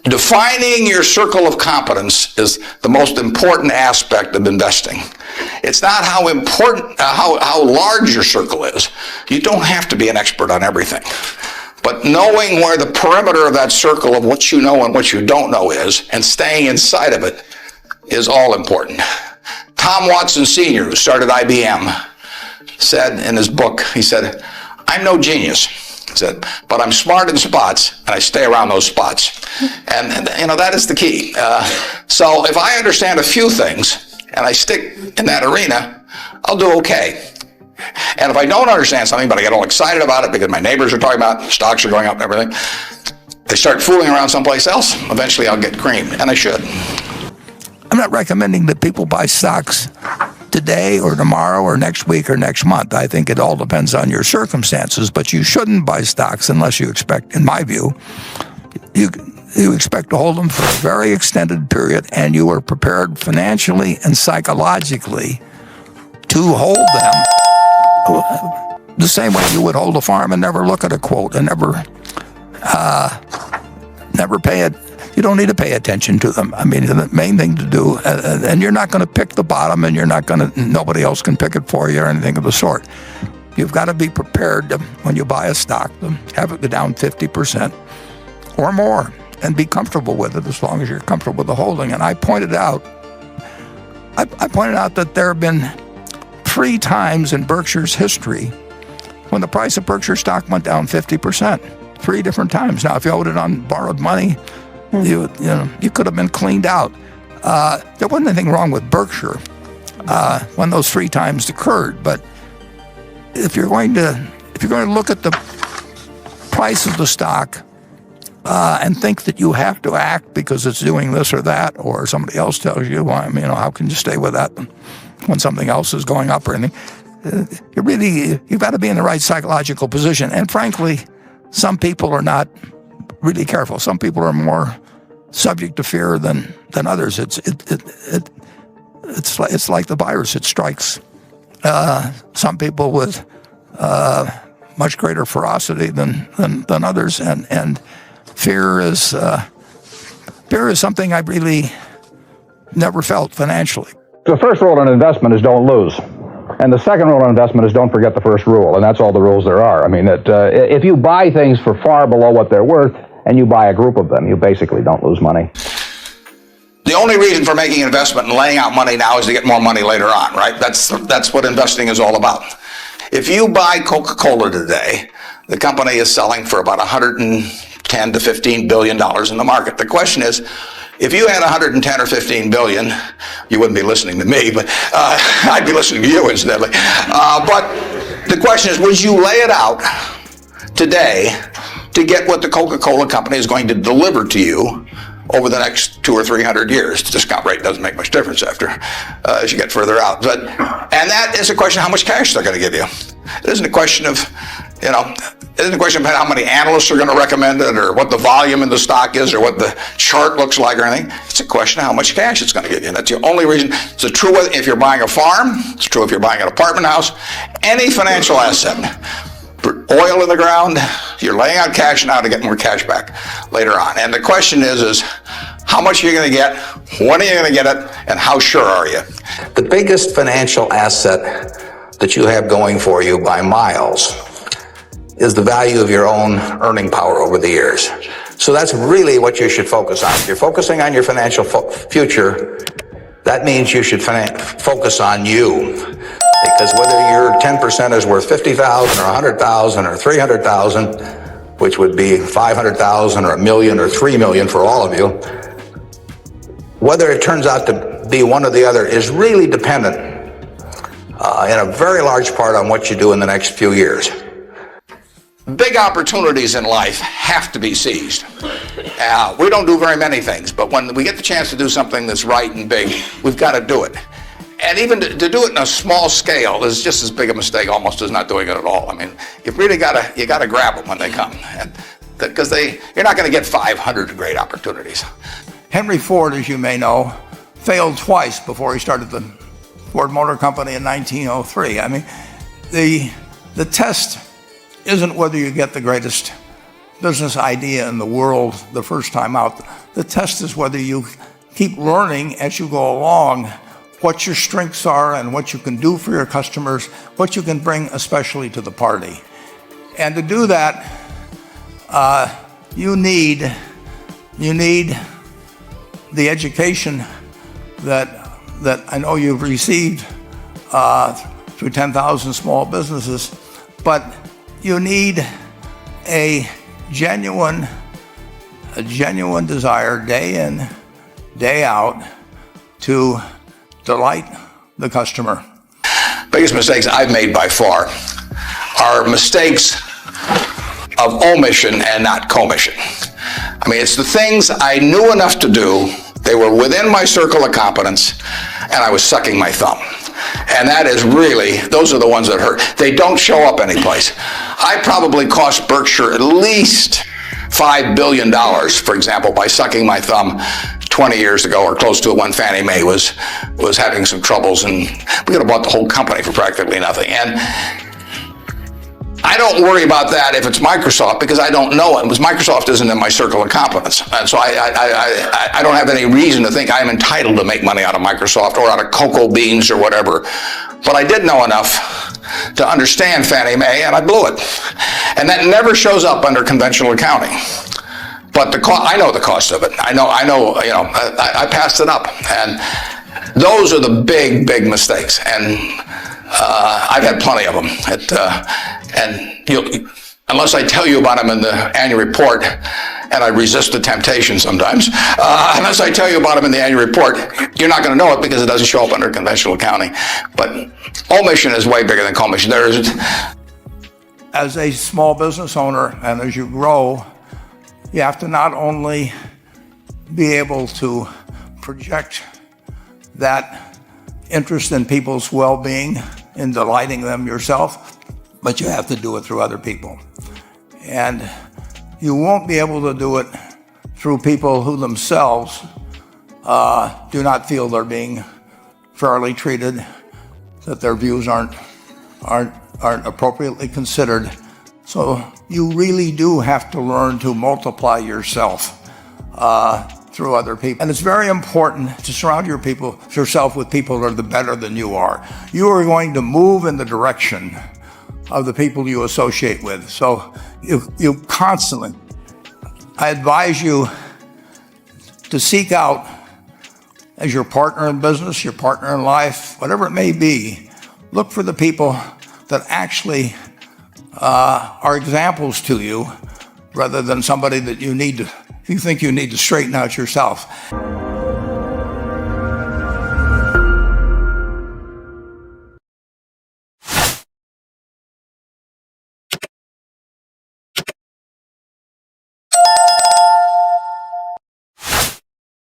Defining your circle of competence is the most important aspect of investing. It's not how important, how large your circle is. You don't have to be an expert on everything. But knowing where the perimeter of that circle of what you know and what you don't know is, and staying inside of it, is all important. Tom Watson Sr., who started IBM, said in his book, he said, "I'm no genius," he said, "but I'm smart in spots, and I stay around those spots." And that is the key. So if I understand a few things, and I stick in that arena, I'll do okay. And if I don't understand something, but I get all excited about it because my neighbors are talking about it, stocks are going up and everything, they start fooling around someplace else, eventually I'll get creamed, and I should. I'm not recommending that people buy stocks today or tomorrow or next week or next month. I think it all depends on your circumstances, but you shouldn't buy stocks unless you expect, in my view, you expect to hold them for a very extended period and you are prepared financially and psychologically to hold them the same way you would hold a farm and never look at a quote and never pay it. You don't need to pay attention to them. I mean, the main thing to do, and you're not going to pick the bottom, and nobody else can pick it for you or anything of the sort. You've got to be prepared to, when you buy a stock, to have it go down 50% or more, and be comfortable with it as long as you're comfortable with the holding. And I pointed out that there have been 3 times in Berkshire's history when the price of Berkshire stock went down 50%. 3 different times. Now, if you owed it on borrowed money, you could have been cleaned out. There wasn't anything wrong with Berkshire when those 3 times occurred. But if you're going to look at the price of the stock and think that you have to act because it's doing this or that, or somebody else tells you, well, how can you stay with that when something else is going up or anything? You've got to be in the right psychological position. And frankly, some people are not really careful. Some people are more subject to fear than others. It's like the virus. It strikes some people with much greater ferocity than others, and fear is something I really never felt financially. The first rule in investment is don't lose. And the second rule in investment is don't forget the first rule, and that's all the rules there are. I mean, if you buy things for far below what they're worth, and you buy a group of them, you basically don't lose money. The only reason for making an investment and laying out money now is to get more money later on, right? That's what investing is all about. If you buy Coca-Cola today, the company is selling for about $110 to $15 billion in the market. The question is, if you had 110 or 15 billion, you wouldn't be listening to me, but I'd be listening to you incidentally. But the question is, would you lay it out today to get what the Coca-Cola company is going to deliver to you over the next 200 or 300 years? The discount rate doesn't make much difference as you get further out. And that is a question of how much cash they're going to give you. It isn't a question of, it isn't a question of how many analysts are going to recommend it or what the volume in the stock is or what the chart looks like or anything. It's a question of how much cash it's going to give you. And that's the only reason. It's true if you're buying a farm. It's true if you're buying an apartment house. Any financial asset. Oil in the ground, you're laying out cash now to get more cash back later on. And the question is how much are you going to get, when are you going to get it, and how sure are you? The biggest financial asset that you have going for you by miles is the value of your own earning power over the years. So that's really what you should focus on. If you're focusing on your financial future, that means you should focus on you. Because whether your 10% is worth 50,000 or 100,000 or 300,000, which would be 500,000 or a million or 3 million for all of you, whether it turns out to be one or the other is really dependent in a very large part on what you do in the next few years. Big opportunities in life have to be seized. We don't do very many things, but when we get the chance to do something that's right and big, we've got to do it. And even to do it in a small scale is just as big a mistake almost as not doing it at all. I mean, you really gotta grab them when they come, because you're not going to get 500 great opportunities. Henry Ford, as you may know, failed twice before he started the Ford Motor Company in 1903. I mean, the test isn't whether you get the greatest business idea in the world the first time out. The test is whether you keep learning as you go along what your strengths are and what you can do for your customers, what you can bring especially to the party. And to do that, you need the education that I know you've received through 10,000 small businesses, but you need a genuine desire day in, day out to delight the customer. Biggest mistakes I've made by far are mistakes of omission and not commission. I mean, it's the things I knew enough to do, they were within my circle of competence, and I was sucking my thumb. And that is really, those are the ones that hurt. They don't show up anyplace. I probably cost Berkshire at least $5 billion, for example, by sucking my thumb 20 years ago or close to it when Fannie Mae was having some troubles, and we could have bought the whole company for practically nothing. And I don't worry about that if it's Microsoft, because I don't know it. Because Microsoft isn't in my circle of competence. And so I don't have any reason to think I'm entitled to make money out of Microsoft or out of cocoa beans or whatever. But I did know enough to understand Fannie Mae, and I blew it. And that never shows up under conventional accounting. But I know the cost of it. I know, I passed it up. And those are the big mistakes. And I've had plenty of them. Unless I tell you about them in the annual report, and I resist the temptation sometimes, unless I tell you about them in the annual report, you're not going to know it because it doesn't show up under conventional accounting. But omission is way bigger than commission. As a small business owner, and as you grow, you have to not only be able to project that interest in people's well-being, in delighting them yourself, but you have to do it through other people. And you won't be able to do it through people who themselves do not feel they're being fairly treated, that their views aren't appropriately considered. So you really do have to learn to multiply yourself through other people. And it's very important to surround yourself with people that are better than you are. You are going to move in the direction of the people you associate with. So you constantly, I advise you to seek out, as your partner in business, your partner in life, whatever it may be, look for the people that actually are examples to you, rather than somebody that you think you need to straighten out yourself.